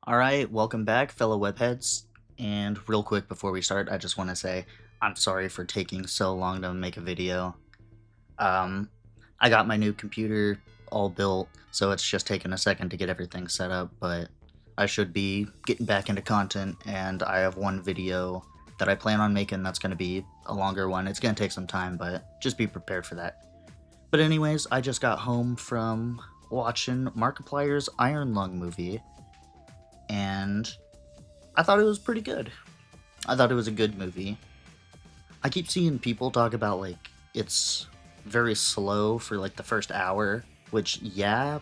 Alright, welcome back, fellow webheads. And real quick before we start, I just want to say I'm sorry for taking so long to make a video. Um, I got my new computer all built, so it's just taken a second to get everything set up, but I should be getting back into content, and I have one video that I plan on making that's going to be a longer one. It's going to take some time, but just be prepared for that. But anyways, I just got home from watching Markiplier's Iron Lung movie, and I thought it was pretty good. I thought it was a good movie. I keep seeing people talk about like it's very slow for like the first hour, which yeah,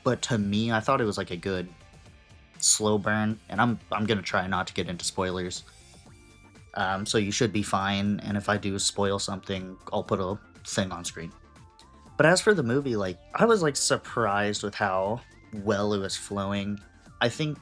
but to me I thought it was like a good slow burn, and I'm gonna try not to get into spoilers. So you should be fine, and if I do spoil something, I'll put a thing on screen. But as for the movie, like I was like surprised with how well it was flowing. I think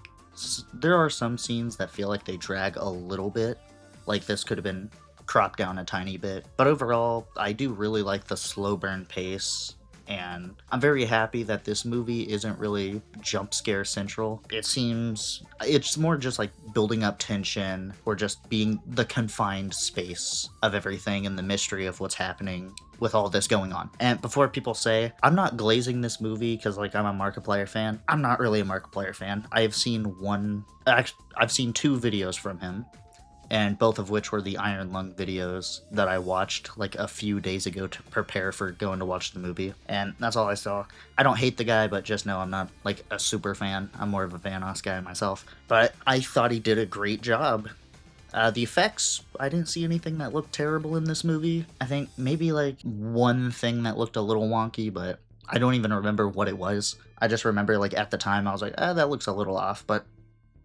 there are some scenes that feel like they drag a little bit, like this could have been cropped down a tiny bit. But overall, I do really like the slow burn pace, and I'm very happy that this movie isn't really jump scare central. It seems it's more just like building up tension or just being the confined space of everything and the mystery of what's happening with all this going on. And before people say, I'm not glazing this movie because like I'm a Markiplier fan, I'm not really a Markiplier fan. I've seen I've seen two videos from him, and both of which were the Iron Lung videos that I watched like a few days ago to prepare for going to watch the movie. And that's all I saw. I don't hate the guy, but just know I'm not like a super fan. I'm more of a Vanoss guy myself. But I thought he did a great job. The effects, I didn't see anything that looked terrible in this movie. I think maybe like one thing that looked a little wonky, but I don't even remember what it was. I just remember like at the time I was like, that looks a little off, but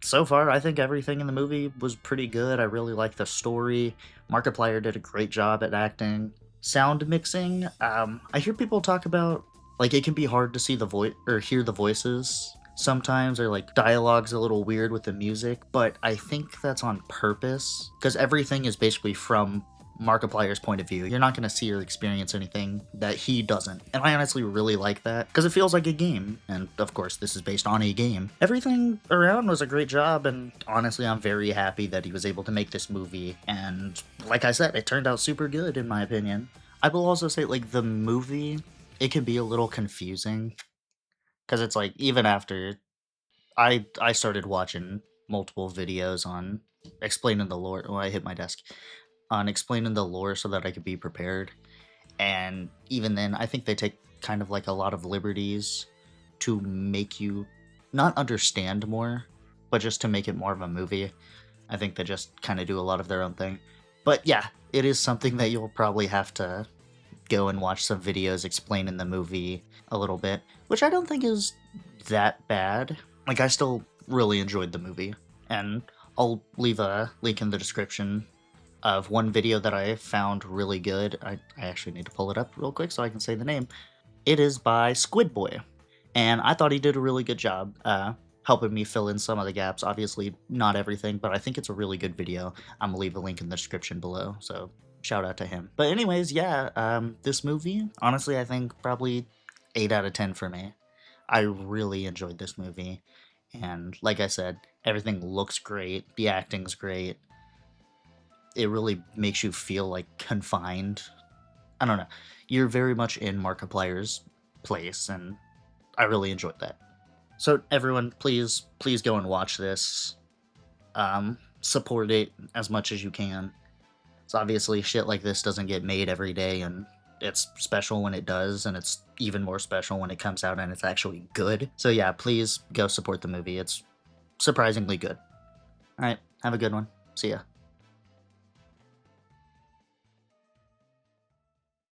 so far, I think everything in the movie was pretty good. I really like the story. Markiplier did a great job at acting. Sound mixing, I hear people talk about, like, it can be hard to see the voice, or hear the voices sometimes, or, like, dialogue's a little weird with the music, but I think that's on purpose, because everything is basically from Markiplier's point of view. You're not going to see or experience anything that he doesn't. And I honestly really like that because it feels like a game. And of course, this is based on a game. Everything around was a great job, and honestly, I'm very happy that he was able to make this movie. And like I said, it turned out super good in my opinion. I will also say, like, the movie, it can be a little confusing because it's like even after I started watching multiple videos on explaining the lore. When I hit my desk, on explaining the lore so that I could be prepared. And even then, I think they take kind of like a lot of liberties to make you not understand more, but just to make it more of a movie. I think they just kind of do a lot of their own thing. But yeah, it is something that you'll probably have to go and watch some videos explaining the movie a little bit, which I don't think is that bad. Like, I still really enjoyed the movie, and I'll leave a link in the description of one video that I found really good. I actually need to pull it up real quick so I can say the name. It is by Squid Boy, and I thought he did a really good job helping me fill in some of the gaps. Obviously, not everything, but I think it's a really good video. I'm gonna leave a link in the description below, so shout out to him. But anyways, yeah, this movie, honestly, I think probably 8 out of 10 for me. I really enjoyed this movie, and like I said, everything looks great, the acting's great, it really makes you feel like confined. I don't know. You're very much in Markiplier's place, and I really enjoyed that. So everyone, please go and watch this. Support it as much as you can. So obviously shit like this doesn't get made every day, and it's special when it does, and it's even more special when it comes out and it's actually good. So yeah, please go support the movie. It's surprisingly good. Alright, have a good one. See ya.